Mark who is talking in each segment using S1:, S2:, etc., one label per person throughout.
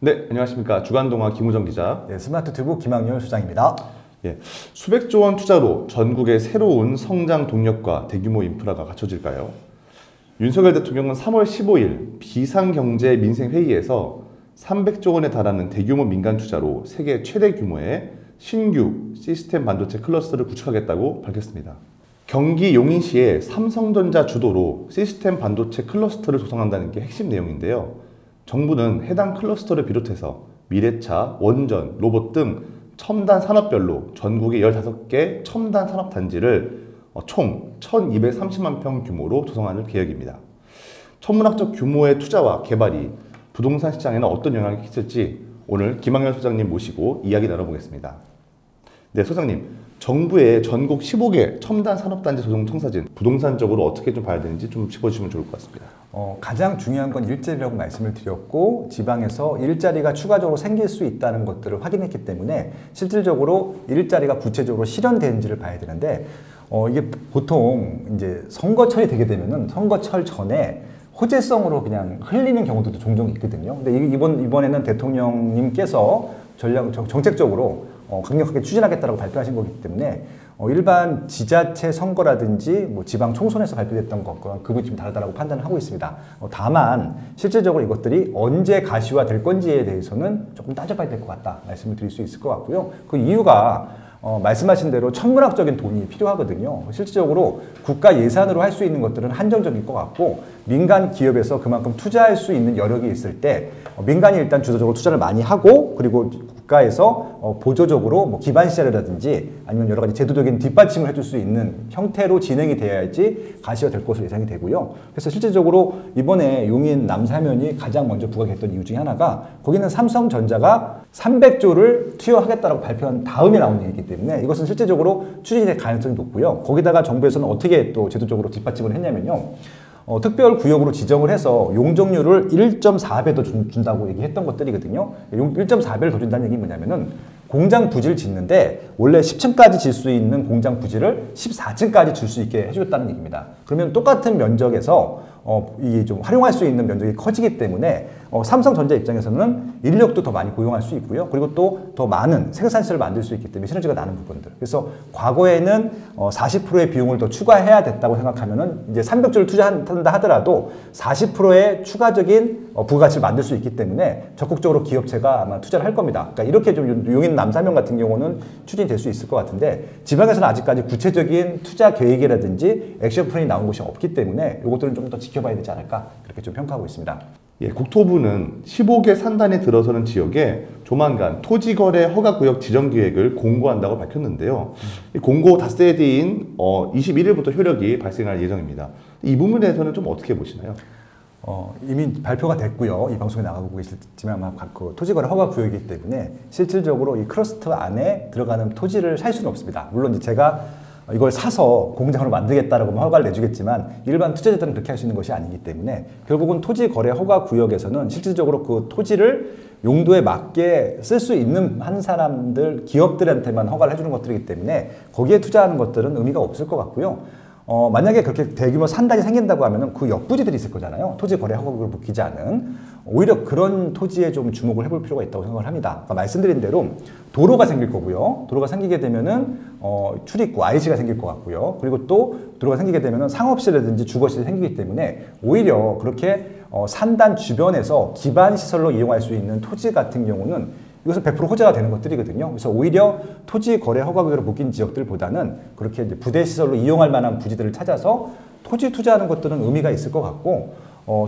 S1: 네, 안녕하십니까. 주간동화 김우정 기자.
S2: 네, 스마트튜브 김학렬 소장입니다.
S1: 예, 수백조 원 투자로 전국의 새로운 성장 동력과 대규모 인프라가 갖춰질까요? 윤석열 대통령은 3월 15일 비상경제민생회의에서 300조 원에 달하는 대규모 민간 투자로 세계 최대 규모의 신규 시스템 반도체 클러스터를 구축하겠다고 밝혔습니다. 경기 용인시의 삼성전자 주도로 시스템 반도체 클러스터를 조성한다는 게 핵심 내용인데요. 정부는 해당 클러스터를 비롯해서 미래차, 원전, 로봇 등 첨단 산업별로 전국의 15개 첨단 산업단지를 총 1230만 평 규모로 조성하는 계획입니다. 천문학적 규모의 투자와 개발이 부동산 시장에는 어떤 영향을 끼칠지 오늘 김학렬 소장님 모시고 이야기 나눠보겠습니다. 네, 소장님. 정부의 전국 15개 첨단 산업단지 조성 청사진 부동산적으로 어떻게 좀 봐야 되는지 좀 짚어주시면 좋을 것 같습니다.
S2: 가장 중요한 건 일자리라고 말씀을 드렸고, 지방에서 일자리가 추가적으로 생길 수 있다는 것들을 확인했기 때문에 실질적으로 일자리가 구체적으로 실현되는지를 봐야 되는데, 이게 보통 이제 선거철이 되게 되면은 선거철 전에 호재성으로 그냥 흘리는 경우도 종종 있거든요. 근데 이번에는 대통령님께서 정책적으로 강력하게 추진하겠다고 발표하신 거기 때문에 일반 지자체 선거라든지 지방 총선에서 발표됐던 것과 그 부분이 좀 다르다고 판단을 하고 있습니다. 다만 실질적으로 이것들이 언제 가시화될 건지에 대해서는 조금 따져봐야 될 것 같다 말씀을 드릴 수 있을 것 같고요. 그 이유가 말씀하신 대로 천문학적인 돈이 필요하거든요. 실질적으로 국가 예산으로 할 수 있는 것들은 한정적일 것 같고, 민간 기업에서 그만큼 투자할 수 있는 여력이 있을 때 민간이 일단 주도적으로 투자를 많이 하고, 그리고 국가에서 보조적으로 기반 시설이라든지 아니면 여러 가지 제도적인 뒷받침을 해줄 수 있는 형태로 진행이 돼야지 가시화될 것으로 예상이 되고요. 그래서 실질적으로 이번에 용인 남사면이 가장 먼저 부각했던 이유 중에 하나가, 거기는 삼성전자가 300조를 투여하겠다고 발표한 다음에 나온 얘기이기 때문에 이것은 실질적으로 추진될 가능성이 높고요. 거기다가 정부에서는 어떻게 또 제도적으로 뒷받침을 했냐면요. 특별구역으로 지정을 해서 용적률을 1.4배 더 준다고 얘기했던 것들이거든요. 1.4배를 더 준다는 얘기 뭐냐면은 공장 부지를 짓는데 원래 10층까지 질 수 있는 공장 부지를 14층까지 줄 수 있게 해주겠다는 얘기입니다. 그러면 똑같은 면적에서 이 좀 활용할 수 있는 면적이 커지기 때문에 삼성전자 입장에서는 인력도 더 많이 고용할 수 있고요. 그리고 또 더 많은 생산시설을 만들 수 있기 때문에 시너지가 나는 부분들. 그래서 과거에는 40%의 비용을 더 추가해야 됐다고 생각하면은 이제 300조를 투자한다 하더라도 40%의 추가적인 부가가치를 만들 수 있기 때문에 적극적으로 기업체가 아마 투자를 할 겁니다. 그러니까 이렇게 좀 용인 남사면 같은 경우는 추진이 될 수 있을 것 같은데, 지방에서는 아직까지 구체적인 투자 계획이라든지 액션 플랜이 나온 것이 없기 때문에 이것들은 좀 더 지켜봐야 되지 않을까, 그렇게 좀 평가하고 있습니다.
S1: 예, 국토부는 15개 산단에 들어서는 지역에 조만간 토지거래 허가구역 지정계획을 공고한다고 밝혔는데요. 이 공고 닷새 뒤인 21일부터 효력이 발생할 예정입니다. 이 부분에 대해서는 좀 어떻게 보시나요?
S2: 이미 발표가 됐고요. 이 방송에 나가고 계시지만 아마 그 토지거래 허가구역이기 때문에 실질적으로 이 클러스터 안에 들어가는 토지를 살 수는 없습니다. 물론 제가 이걸 사서 공장으로 만들겠다라고 허가를 내주겠지만 일반 투자자들은 그렇게 할 수 있는 것이 아니기 때문에 결국은 토지거래 허가구역에서는 실질적으로 그 토지를 용도에 맞게 쓸 수 있는 한 사람들, 기업들한테만 허가를 해주는 것들이기 때문에 거기에 투자하는 것들은 의미가 없을 것 같고요. 만약에 그렇게 대규모 산단이 생긴다고 하면은 그 옆부지들이 있을 거잖아요. 토지 거래 허가구역을 묶이지 않은. 오히려 그런 토지에 좀 주목을 해볼 필요가 있다고 생각을 합니다. 그러니까 말씀드린 대로 도로가 생길 거고요. 도로가 생기게 되면은 출입구 IC가 생길 것 같고요. 그리고 또 도로가 생기게 되면은 상업시라든지 주거시설이 생기기 때문에 오히려 그렇게 산단 주변에서 기반 시설로 이용할 수 있는 토지 같은 경우는 이것은 100% 호재가 되는 것들이거든요. 그래서 오히려 토지 거래 허가구역으로 묶인 지역들보다는 그렇게 이제 부대 시설로 이용할 만한 부지들을 찾아서 토지 투자하는 것들은 의미가 있을 것 같고,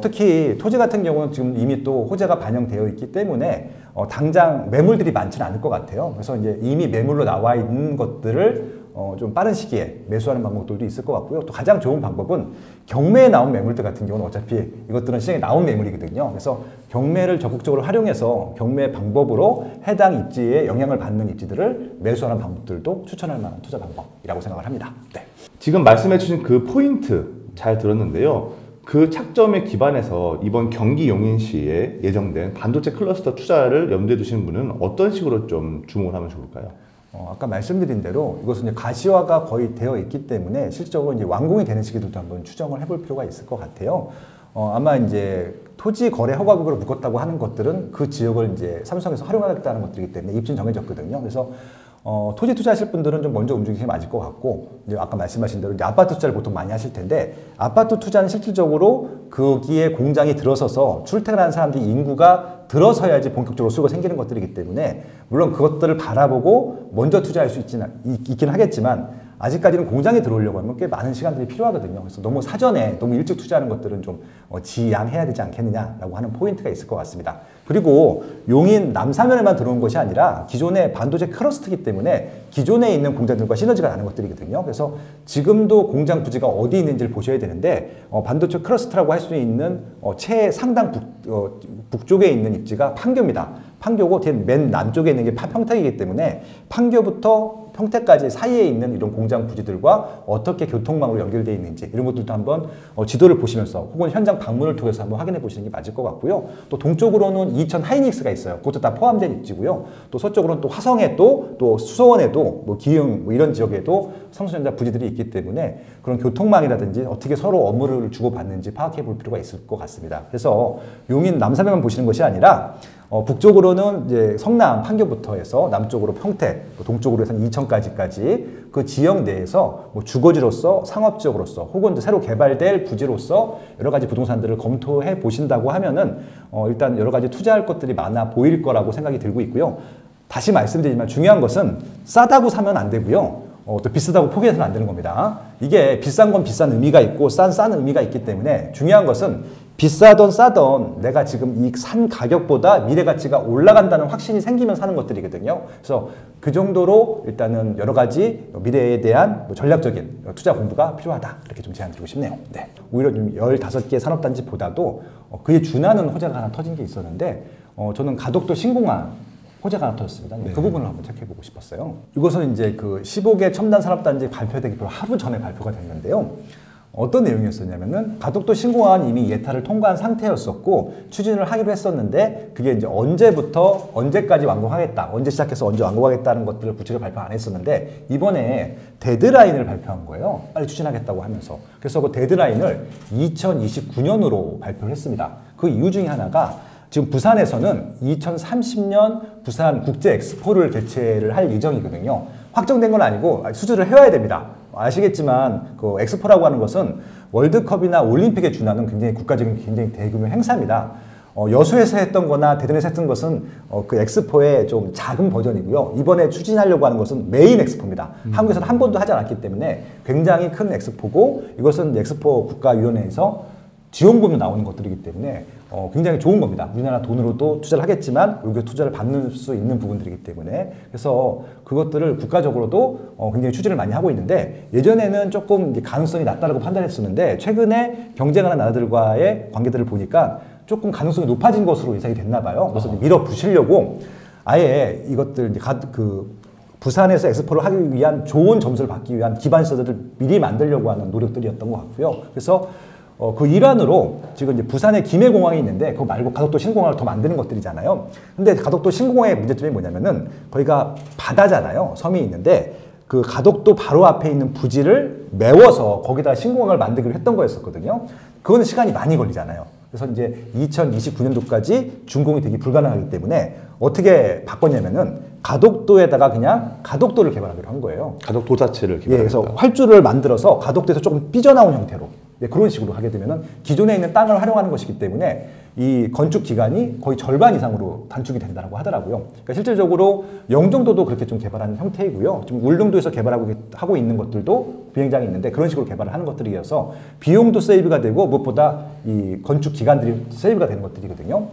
S2: 특히 토지 같은 경우는 지금 이미 또 호재가 반영되어 있기 때문에 당장 매물들이 많지는 않을 것 같아요. 그래서 이제 이미 매물로 나와 있는 것들을 좀 빠른 시기에 매수하는 방법들도 있을 것 같고요. 또 가장 좋은 방법은 경매에 나온 매물들 같은 경우는 어차피 이것들은 시장에 나온 매물이거든요. 그래서 경매를 적극적으로 활용해서 경매 방법으로 해당 입지에 영향을 받는 입지들을 매수하는 방법들도 추천할 만한 투자 방법이라고 생각을 합니다. 네.
S1: 지금 말씀해 주신 그 포인트 잘 들었는데요. 그 착점에 기반해서 이번 경기 용인시에 예정된 반도체 클러스터 투자를 염두에 두시는 분은 어떤 식으로 좀 주목을 하면 좋을까요?
S2: 아까 말씀드린 대로 이것은 이제 가시화가 거의 되어 있기 때문에 실질적으로 이제 완공이 되는 시기들도 한번 추정을 해볼 필요가 있을 것 같아요. 아마 이제 토지 거래 허가국으로 묶었다고 하는 것들은 그 지역을 이제 삼성에서 활용하겠다는 것들이기 때문에 입지는 정해졌거든요. 그래서 토지 투자하실 분들은 좀 먼저 움직이시면 맞을 것 같고, 이제 아까 말씀하신 대로 이제 아파트 투자를 보통 많이 하실 텐데, 아파트 투자는 실질적으로 거기에 공장이 들어서서 출퇴근하는 사람들이 인구가 들어서야지 본격적으로 수요가 생기는 것들이기 때문에, 물론 그것들을 바라보고 먼저 투자할 수 있긴 하겠지만, 아직까지는 공장에 들어오려고 하면 꽤 많은 시간들이 필요하거든요. 그래서 너무 사전에 너무 일찍 투자하는 것들은 좀 지양해야 되지 않겠느냐라고 하는 포인트가 있을 것 같습니다. 그리고 용인 남사면에만 들어온 것이 아니라 기존의 반도체 클러스터이기 때문에 기존에 있는 공장들과 시너지가 나는 것들이거든요. 그래서 지금도 공장 부지가 어디 있는지를 보셔야 되는데, 반도체 클러스터라고 할 수 있는 최상당 북쪽에 있는 입지가 판교입니다. 판교고 맨 남쪽에 있는 게 평택이기 때문에 판교부터 평택까지 사이에 있는 이런 공장 부지들과 어떻게 교통망으로 연결되어 있는지 이런 것들도 한번 지도를 보시면서 혹은 현장 방문을 통해서 한번 확인해 보시는 게 맞을 것 같고요. 또 동쪽으로는 이천 하이닉스가 있어요. 그것도 다 포함된 입지고요. 또 서쪽으로는 또 화성에도 또 수서원에도 뭐 기흥 뭐 이런 지역에도 삼성전자 부지들이 있기 때문에 그런 교통망이라든지 어떻게 서로 업무를 주고받는지 파악해 볼 필요가 있을 것 같습니다. 그래서 용인 남사면만 보시는 것이 아니라 북쪽으로는 이제 성남 판교부터 해서 남쪽으로 평택, 동쪽으로 해서 이천까지까지 그 지역 내에서 뭐 주거지로서 상업지역으로서 혹은 새로 개발될 부지로서 여러 가지 부동산들을 검토해 보신다고 하면은 일단 여러 가지 투자할 것들이 많아 보일 거라고 생각이 들고 있고요. 다시 말씀드리지만 중요한 것은 싸다고 사면 안 되고요. 또 비싸다고 포기해서는 안 되는 겁니다. 이게 비싼 건 비싼 의미가 있고 싼 의미가 있기 때문에 중요한 것은 비싸던 싸던 내가 지금 이 산 가격보다 미래 가치가 올라간다는 확신이 생기면 사는 것들이거든요. 그래서 그 정도로 일단은 여러 가지 미래에 대한 전략적인 투자 공부가 필요하다. 이렇게 좀 제안드리고 싶네요. 네. 오히려 좀 15개 산업단지보다도 그에 준하는 호재가 하나 터진 게 있었는데 저는 가덕도 신공항 호재가 하나 터졌습니다. 네. 그 부분을 한번 체크해보고 싶었어요. 이것은 이제 그 15개 첨단 산업단지 발표되기 바로 하루 전에 발표가 됐는데요. 어떤 내용이었었냐면은 가덕도 신공항은 이미 예타를 통과한 상태였었고 추진을 하기로 했었는데 그게 이제 언제부터 언제까지 완공하겠다, 언제 시작해서 언제 완공하겠다는 것들을 구체적으로 발표 안 했었는데 이번에 데드라인을 발표한 거예요. 빨리 추진하겠다고 하면서. 그래서 그 데드라인을 2029년으로 발표를 했습니다. 그 이유 중에 하나가 지금 부산에서는 2030년 부산 국제 엑스포를 개최를 할 예정이거든요. 확정된 건 아니고 수주를 해와야 됩니다. 아시겠지만 그 엑스포라고 하는 것은 월드컵이나 올림픽에 준하는 굉장히 국가적인 굉장히 대규모 행사입니다. 여수에서 했던 거나 대전에서 했던 것은 그 엑스포의 좀 작은 버전이고요. 이번에 추진하려고 하는 것은 메인 엑스포입니다. 한국에서는 한 번도 하지 않았기 때문에 굉장히 큰 엑스포고 이것은 엑스포 국가위원회에서 지원금도 나오는 것들이기 때문에 굉장히 좋은 겁니다. 우리나라 돈으로도 투자를 하겠지만 여기에 투자를 받는 수 있는 부분들이기 때문에 그래서 그것들을 국가적으로도 굉장히 추진을 많이 하고 있는데 예전에는 조금 가능성이 낮다고 판단했었는데 최근에 경쟁하는 나라들과의 관계들을 보니까 조금 가능성이 높아진 것으로 예상이 됐나 봐요. 그래서 밀어붙이려고 아예 이것들 부산에서 엑스포를 하기 위한 좋은 점수를 받기 위한 기반 시설들을 미리 만들려고 하는 노력들이었던 것 같고요. 그래서 그 일환으로 지금 이제 부산에 김해공항이 있는데 그거 말고 가덕도 신공항을 더 만드는 것들이잖아요. 근데 가덕도 신공항의 문제점이 뭐냐면은 거기가 바다잖아요. 섬이 있는데 그 가덕도 바로 앞에 있는 부지를 메워서 거기다 신공항을 만들기로 했던 거였었거든요. 그거는 시간이 많이 걸리잖아요. 그래서 이제 2029년도까지 준공이 되기 불가능하기 때문에 어떻게 바꿨냐면은 가덕도에다가 그냥 가덕도를 개발하기로 한 거예요.
S1: 가덕도 자체를 개발했다.
S2: 예, 그래서 활주를 만들어서 가덕도에서 조금 삐져나온 형태로 그런 식으로 하게 되면은 기존에 있는 땅을 활용하는 것이기 때문에 이 건축 기간이 거의 절반 이상으로 단축이 된다고 하더라고요. 그러니까 실질적으로 영종도도 그렇게 좀 개발하는 형태이고요. 지금 울릉도에서 개발하고 있는 것들도 비행장이 있는데 그런 식으로 개발을 하는 것들이어서 비용도 세이브가 되고 무엇보다 이 건축 기간들이 세이브가 되는 것들이거든요.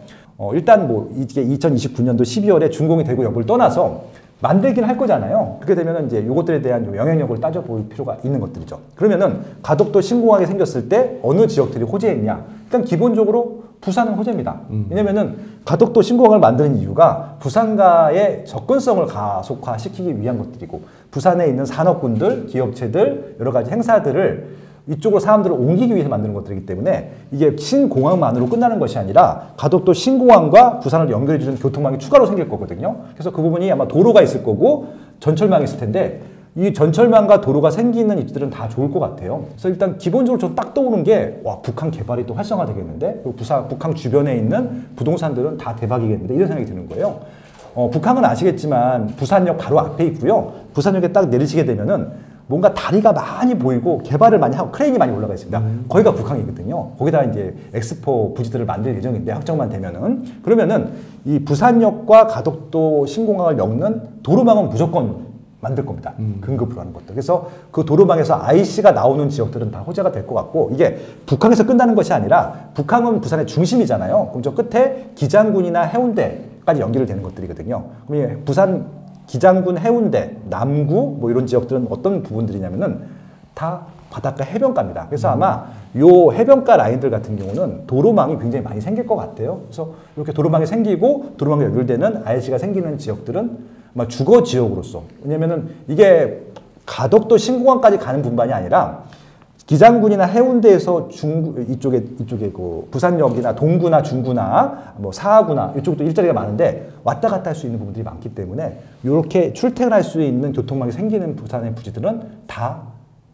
S2: 일단 뭐 이게 2029년도 12월에 준공이 되고 여부를 떠나서 만들긴 할 거잖아요. 그렇게 되면 이제 이것들에 대한 영향력을 따져볼 필요가 있는 것들이죠. 그러면은 가덕도 신공항이 생겼을 때 어느 지역들이 호재했냐? 일단 기본적으로 부산은 호재입니다. 왜냐면은 가덕도 신공항을 만드는 이유가 부산과의 접근성을 가속화시키기 위한 것들이고 부산에 있는 산업군들, 기업체들, 여러 가지 행사들을 이쪽으로 사람들을 옮기기 위해서 만드는 것들이기 때문에 이게 신공항만으로 끝나는 것이 아니라 가덕도 신공항과 부산을 연결해주는 교통망이 추가로 생길 거거든요. 그래서 그 부분이 아마 도로가 있을 거고 전철망이 있을 텐데 이 전철망과 도로가 생기는 입지들은 다 좋을 것 같아요. 그래서 일단 기본적으로 저 딱 떠오르는 게 와, 북한 개발이 또 활성화되겠는데, 그리고 북한 주변에 있는 부동산들은 다 대박이겠는데 이런 생각이 드는 거예요. 북한은 아시겠지만 부산역 바로 앞에 있고요. 부산역에 딱 내리시게 되면은 뭔가 다리가 많이 보이고 개발을 많이 하고 크레인이 많이 올라가 있습니다. 거기가 북한이거든요. 거기다 이제 엑스포 부지들을 만들 예정인데 확정만 되면은, 그러면은 이 부산역과 가덕도 신공항을 엮는 도로망은 무조건 만들 겁니다. 근급으로 하는 것들. 그래서 그 도로망에서 IC가 나오는 지역들은 다 호재가 될 것 같고, 이게 북한에서 끝나는 것이 아니라 북한은 부산의 중심이잖아요. 그럼 저 끝에 기장군이나 해운대까지 연결이 되는 것들이거든요. 그럼 부산 기장군, 해운대, 남구 뭐 이런 지역들은 어떤 부분들이냐면은 다 바닷가 해변가입니다. 그래서 아마 요 해변가 라인들 같은 경우는 도로망이 굉장히 많이 생길 것 같아요. 그래서 이렇게 도로망이 생기고 도로망이 연결되는 IC가 생기는 지역들은 아마 주거 지역으로서, 왜냐면은 이게 가덕도 신공항까지 가는 분만이 아니라 기장군이나 해운대에서 이쪽에 그 부산역이나 동구나 중구나 뭐 사하구나 이쪽도 일자리가 많은데 왔다 갔다 할 수 있는 부분들이 많기 때문에 이렇게 출퇴근할 수 있는 교통망이 생기는 부산의 부지들은 다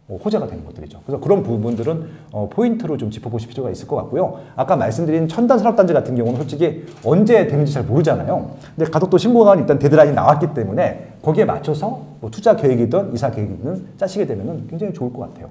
S2: 호재가 되는 것들이죠. 그래서 그런 부분들은 포인트로 좀 짚어보실 필요가 있을 것 같고요. 아까 말씀드린 첨단 산업단지 같은 경우는 솔직히 언제 되는지 잘 모르잖아요. 근데 가덕도 신공항은 일단 데드라인이 나왔기 때문에 거기에 맞춰서 뭐 투자 계획이든 이사 계획이든 짜시게 되면 굉장히 좋을 것 같아요.